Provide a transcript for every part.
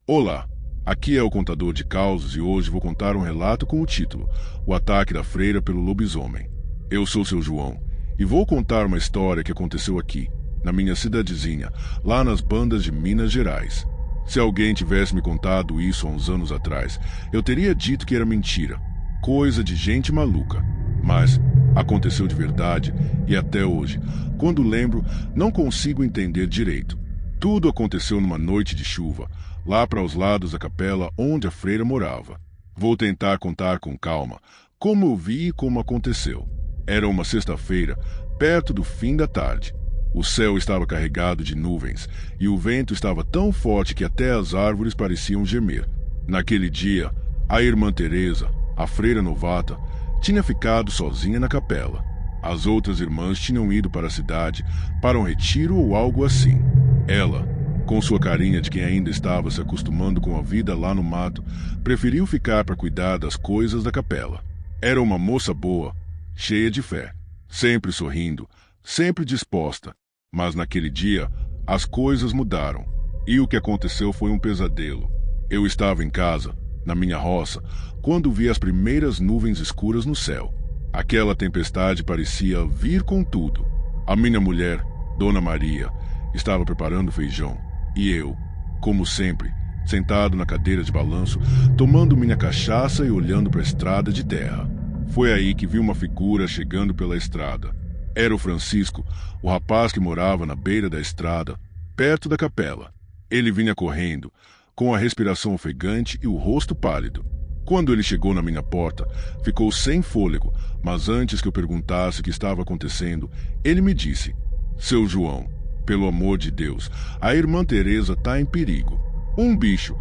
Olá, aqui é o contador de causos e hoje vou contar um relato com o título O Ataque da Freira pelo Lobisomem. Eu sou seu João e vou contar uma história que aconteceu aqui, na minha cidadezinha, lá nas bandas de Minas Gerais. Se alguém tivesse me contado isso há uns anos atrás, eu teria dito que era mentira, coisa de gente maluca. Mas aconteceu de verdade e até hoje, quando lembro, não consigo entender direito. Tudo aconteceu numa noite de chuva, lá para os lados da capela onde a freira morava. Vou tentar contar com calma como eu vi e como aconteceu. Era uma sexta-feira, perto do fim da tarde. O céu estava carregado de nuvens e o vento estava tão forte que até as árvores pareciam gemer. Naquele dia, a irmã Teresa, a freira novata, tinha ficado sozinha na capela. As outras irmãs tinham ido para a cidade para um retiro ou algo assim. Ela, com sua carinha de quem ainda estava se acostumando com a vida lá no mato, preferiu ficar para cuidar das coisas da capela. Era uma moça boa, cheia de fé, sempre sorrindo, sempre disposta. Mas naquele dia, as coisas mudaram. E o que aconteceu foi um pesadelo. Eu estava em casa, na minha roça, quando vi as primeiras nuvens escuras no céu. Aquela tempestade parecia vir com tudo. A minha mulher, Dona Maria, estava preparando feijão. E eu, como sempre, sentado na cadeira de balanço, tomando minha cachaça e olhando para a estrada de terra. Foi aí que vi uma figura chegando pela estrada. Era o Francisco, o rapaz que morava na beira da estrada, perto da capela. Ele vinha correndo, com a respiração ofegante e o rosto pálido. Quando ele chegou na minha porta, ficou sem fôlego, mas antes que eu perguntasse o que estava acontecendo, ele me disse: "Seu João, pelo amor de Deus, a irmã Teresa está em perigo. Um bicho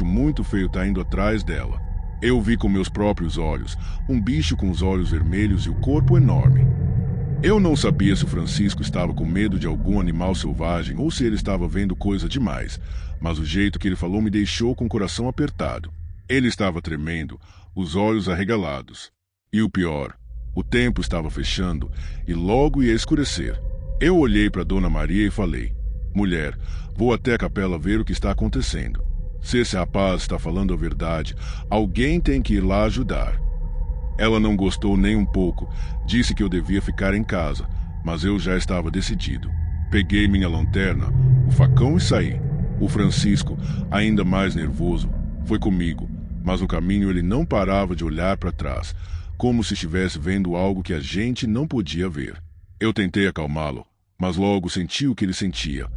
muito feio está indo atrás dela. Eu vi com meus próprios olhos, um bicho com os olhos vermelhos e o corpo enorme." Eu não sabia se o Francisco estava com medo de algum animal selvagem ou se ele estava vendo coisa demais, mas o jeito que ele falou me deixou com o coração apertado. Ele estava tremendo, os olhos arregalados. E o pior, o tempo estava fechando e logo ia escurecer. Eu olhei para Dona Maria e falei: "Mulher, vou até a capela ver o que está acontecendo. Se esse rapaz está falando a verdade, alguém tem que ir lá ajudar." Ela não gostou nem um pouco, disse que eu devia ficar em casa, mas eu já estava decidido. Peguei minha lanterna, o facão e saí. O Francisco, ainda mais nervoso, foi comigo, mas no caminho ele não parava de olhar para trás, como se estivesse vendo algo que a gente não podia ver. Eu tentei acalmá-lo, mas logo senti o que ele sentia.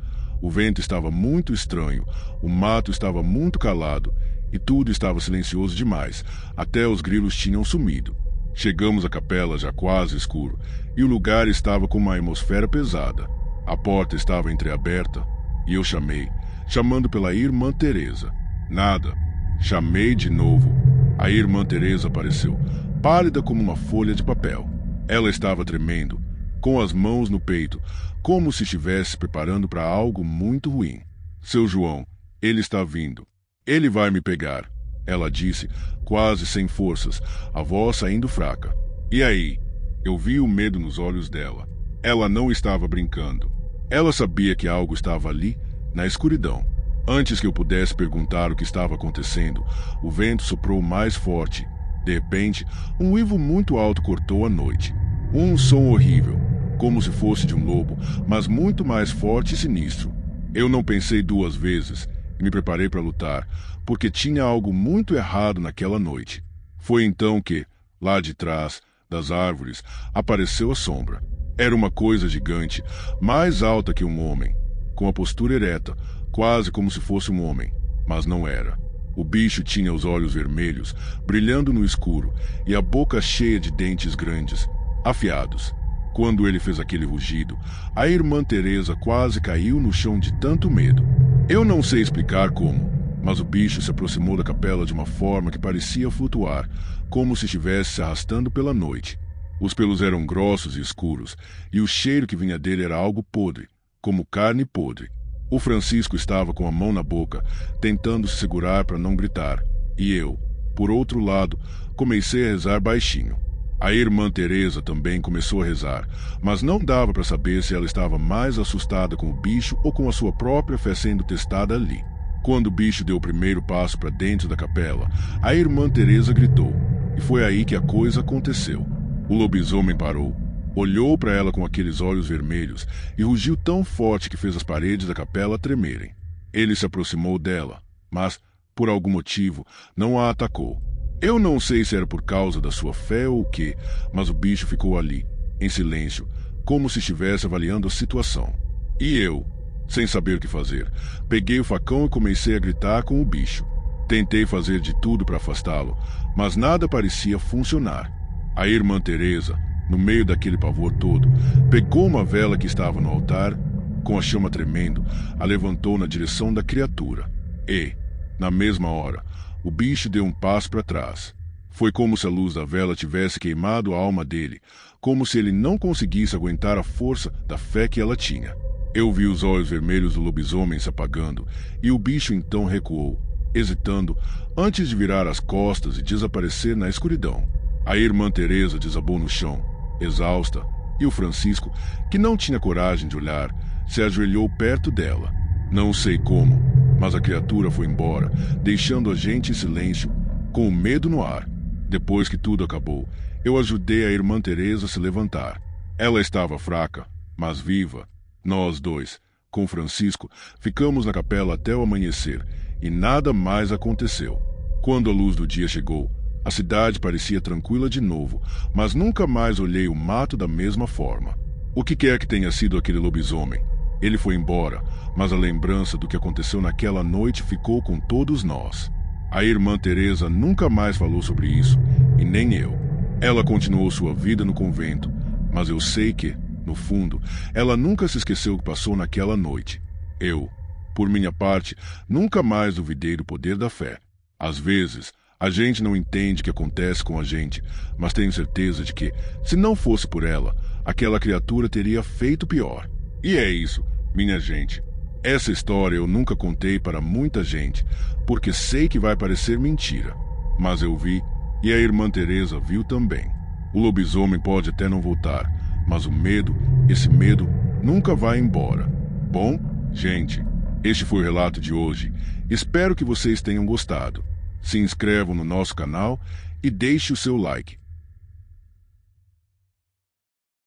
O vento estava muito estranho, o mato estava muito calado e tudo estava silencioso demais, até os grilos tinham sumido. Chegamos à capela já quase escuro e o lugar estava com uma atmosfera pesada. A porta estava entreaberta e eu chamei, chamando pela irmã Teresa. Nada. Chamei de novo. A irmã Teresa apareceu, pálida como uma folha de papel. Ela estava tremendo, com as mãos no peito, como se estivesse preparando para algo muito ruim. "Seu João, ele está vindo. Ele vai me pegar", ela disse, quase sem forças, a voz saindo fraca. E aí? Eu vi o medo nos olhos dela. Ela não estava brincando. Ela sabia que algo estava ali, na escuridão. Antes que eu pudesse perguntar o que estava acontecendo, o vento soprou mais forte. De repente, um uivo muito alto cortou a noite. Um som horrível, como se fosse de um lobo, mas muito mais forte e sinistro. Eu não pensei duas vezes e me preparei para lutar, porque tinha algo muito errado naquela noite. Foi então que, lá de trás, das árvores, apareceu a sombra. Era uma coisa gigante, mais alta que um homem, com a postura ereta, quase como se fosse um homem, mas não era. O bicho tinha os olhos vermelhos, brilhando no escuro, e a boca cheia de dentes grandes, afiados. Quando ele fez aquele rugido, a irmã Teresa quase caiu no chão de tanto medo. Eu não sei explicar como, mas o bicho se aproximou da capela de uma forma que parecia flutuar, como se estivesse se arrastando pela noite. Os pelos eram grossos e escuros, e o cheiro que vinha dele era algo podre, como carne podre. O Francisco estava com a mão na boca, tentando se segurar para não gritar, e eu, por outro lado, comecei a rezar baixinho. A irmã Teresa também começou a rezar, mas não dava para saber se ela estava mais assustada com o bicho ou com a sua própria fé sendo testada ali. Quando o bicho deu o primeiro passo para dentro da capela, a irmã Teresa gritou, e foi aí que a coisa aconteceu. O lobisomem parou, olhou para ela com aqueles olhos vermelhos e rugiu tão forte que fez as paredes da capela tremerem. Ele se aproximou dela, mas, por algum motivo, não a atacou. Eu não sei se era por causa da sua fé ou o quê, mas o bicho ficou ali, em silêncio, como se estivesse avaliando a situação. E eu, sem saber o que fazer, peguei o facão e comecei a gritar com o bicho. Tentei fazer de tudo para afastá-lo, mas nada parecia funcionar. A irmã Teresa, no meio daquele pavor todo, pegou uma vela que estava no altar, com a chama tremendo, a levantou na direção da criatura. E, na mesma hora, o bicho deu um passo para trás. Foi como se a luz da vela tivesse queimado a alma dele, como se ele não conseguisse aguentar a força da fé que ela tinha. Eu vi os olhos vermelhos do lobisomem se apagando, e o bicho então recuou, hesitando, antes de virar as costas e desaparecer na escuridão. A irmã Teresa desabou no chão, exausta, e o Francisco, que não tinha coragem de olhar, se ajoelhou perto dela. Não sei como, mas a criatura foi embora, deixando a gente em silêncio, com o medo no ar. Depois que tudo acabou, eu ajudei a irmã Teresa a se levantar. Ela estava fraca, mas viva. Nós dois, com Francisco, ficamos na capela até o amanhecer, e nada mais aconteceu. Quando a luz do dia chegou, a cidade parecia tranquila de novo, mas nunca mais olhei o mato da mesma forma. O que quer que tenha sido aquele lobisomem, ele foi embora, mas a lembrança do que aconteceu naquela noite ficou com todos nós. A irmã Teresa nunca mais falou sobre isso, e nem eu. Ela continuou sua vida no convento, mas eu sei que, no fundo, ela nunca se esqueceu o que passou naquela noite. Eu, por minha parte, nunca mais duvidei do poder da fé. Às vezes, a gente não entende o que acontece com a gente, mas tenho certeza de que, se não fosse por ela, aquela criatura teria feito pior. E é isso, minha gente. Essa história eu nunca contei para muita gente, porque sei que vai parecer mentira. Mas eu vi, e a irmã Teresa viu também. O lobisomem pode até não voltar, mas o medo, esse medo, nunca vai embora. Bom, gente, este foi o relato de hoje. Espero que vocês tenham gostado. Se inscrevam no nosso canal e deixe o seu like.